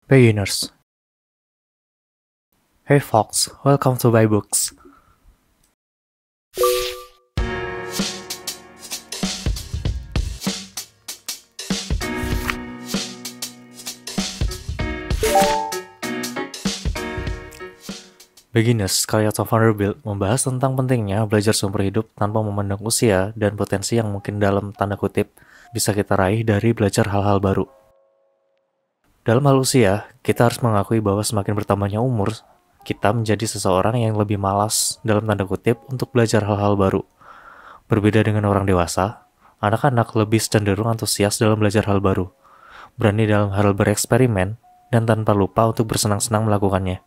Beginners. Hey folks, welcome to Buy Books. Beginners, karya Tom Vanderbilt membahas tentang pentingnya belajar seumur hidup tanpa memandang usia dan potensi yang mungkin dalam tanda kutip bisa kita raih dari belajar hal-hal baru. Dalam hal usia, kita harus mengakui bahwa semakin bertambahnya umur, kita menjadi seseorang yang lebih malas dalam tanda kutip untuk belajar hal-hal baru. Berbeda dengan orang dewasa, anak-anak lebih cenderung antusias dalam belajar hal baru, berani dalam hal bereksperimen, dan tanpa lupa untuk bersenang-senang melakukannya.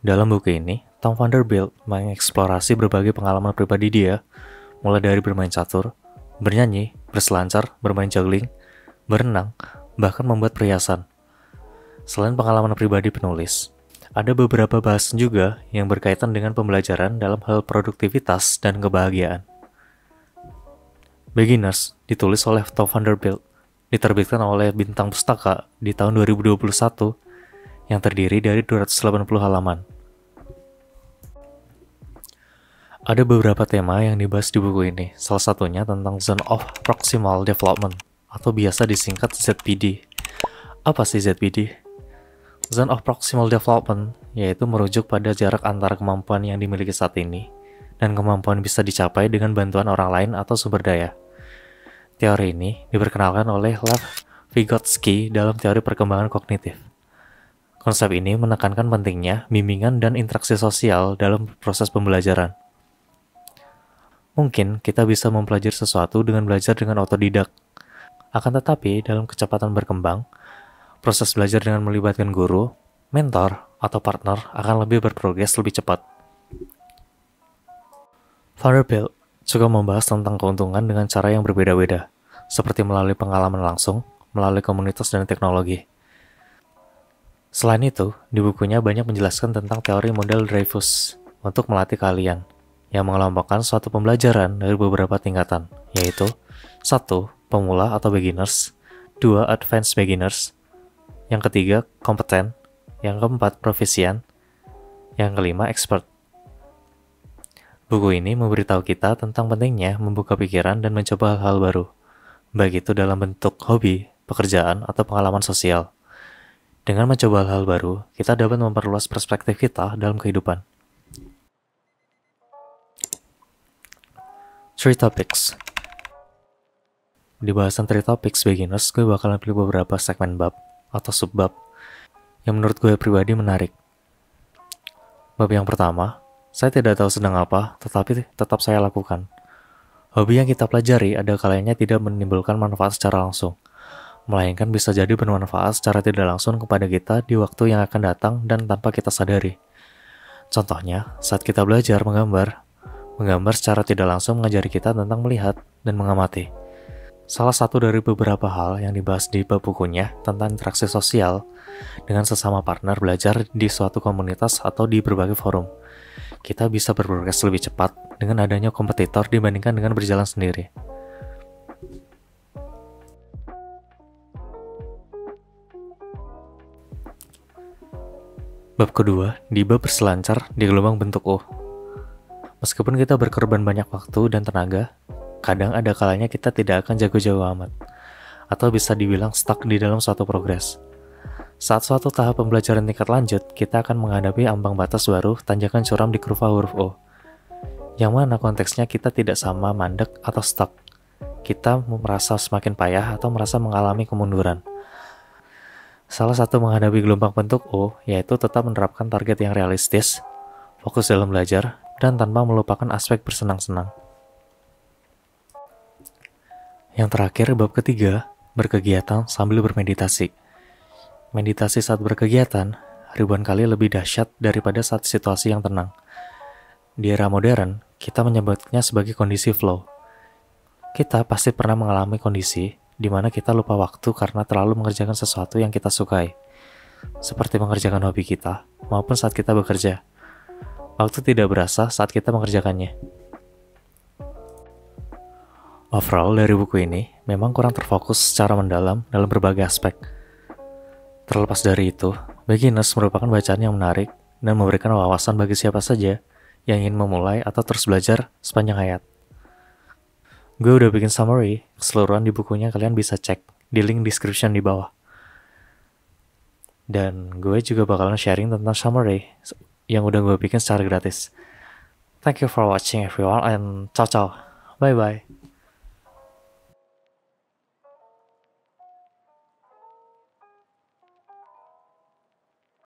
Dalam buku ini, Tom Vanderbilt mengeksplorasi berbagai pengalaman pribadi dia, mulai dari bermain catur, bernyanyi, berselancar, bermain juggling, berenang, bahkan membuat perhiasan. Selain pengalaman pribadi penulis, ada beberapa bahasan juga yang berkaitan dengan pembelajaran dalam hal produktivitas dan kebahagiaan. Beginners ditulis oleh Tom Vanderbilt, diterbitkan oleh Bintang Pustaka di tahun 2021, yang terdiri dari 280 halaman. Ada beberapa tema yang dibahas di buku ini, salah satunya tentang Zone of Proximal Development, atau biasa disingkat ZPD. Apa sih ZPD? Zone of Proximal Development yaitu merujuk pada jarak antara kemampuan yang dimiliki saat ini dan kemampuan bisa dicapai dengan bantuan orang lain atau sumber daya. Teori ini diperkenalkan oleh Lev Vygotsky dalam teori perkembangan kognitif. Konsep ini menekankan pentingnya bimbingan dan interaksi sosial dalam proses pembelajaran. Mungkin kita bisa mempelajari sesuatu dengan belajar dengan otodidak. Akan tetapi, dalam kecepatan berkembang, proses belajar dengan melibatkan guru, mentor, atau partner akan lebih berprogres lebih cepat. Vanderbilt juga membahas tentang keuntungan dengan cara yang berbeda-beda, seperti melalui pengalaman langsung, melalui komunitas dan teknologi. Selain itu, di bukunya banyak menjelaskan tentang teori model Dreyfus untuk melatih keahlian, yang mengelompokkan suatu pembelajaran dari beberapa tingkatan, yaitu 1. Pemula atau beginners, 2. Advanced beginners, yang ketiga kompeten, yang keempat proficient, yang kelima expert. Buku ini memberitahu kita tentang pentingnya membuka pikiran dan mencoba hal-hal baru, baik itu dalam bentuk hobi, pekerjaan, atau pengalaman sosial. Dengan mencoba hal-hal baru, kita dapat memperluas perspektif kita dalam kehidupan. 3 topics. Di bahasan 3 topics beginners, gue bakalan pilih beberapa segmen bab atau subbab yang menurut gue pribadi menarik. Bab yang pertama, saya tidak tahu sedang apa, tetapi tetap saya lakukan. Hobi yang kita pelajari ada kalanya tidak menimbulkan manfaat secara langsung, melainkan bisa jadi bermanfaat secara tidak langsung kepada kita di waktu yang akan datang dan tanpa kita sadari. Contohnya, saat kita belajar menggambar secara tidak langsung mengajari kita tentang melihat dan mengamati. Salah satu dari beberapa hal yang dibahas di bab bukunya tentang interaksi sosial dengan sesama partner belajar di suatu komunitas atau di berbagai forum. Kita bisa berprogres lebih cepat dengan adanya kompetitor dibandingkan dengan berjalan sendiri. Bab kedua, di bab berselancar di gelombang bentuk O. Meskipun kita berkorban banyak waktu dan tenaga, kadang ada kalanya kita tidak akan jago-jago amat, atau bisa dibilang stuck di dalam suatu progres. Saat suatu tahap pembelajaran tingkat lanjut, kita akan menghadapi ambang batas baru tanjakan curam di kurva huruf O, yang mana konteksnya kita tidak sama mandek atau stuck. Kita merasa semakin payah atau merasa mengalami kemunduran. Salah satu menghadapi gelombang bentuk O yaitu tetap menerapkan target yang realistis, fokus dalam belajar, dan tanpa melupakan aspek bersenang-senang. Yang terakhir, bab ketiga, berkegiatan sambil bermeditasi. Meditasi saat berkegiatan ribuan kali lebih dahsyat daripada saat situasi yang tenang. Di era modern, kita menyebutnya sebagai kondisi flow. Kita pasti pernah mengalami kondisi di mana kita lupa waktu karena terlalu mengerjakan sesuatu yang kita sukai, seperti mengerjakan hobi kita, maupun saat kita bekerja. Waktu tidak berasa saat kita mengerjakannya. Overall, dari buku ini memang kurang terfokus secara mendalam dalam berbagai aspek. Terlepas dari itu, Beginners merupakan bacaan yang menarik dan memberikan wawasan bagi siapa saja yang ingin memulai atau terus belajar sepanjang hayat. Gue udah bikin summary keseluruhan di bukunya, kalian bisa cek di link description di bawah. Dan gue juga bakalan sharing tentang summary yang udah gue bikin secara gratis. Thank you for watching everyone and ciao ciao. Bye bye.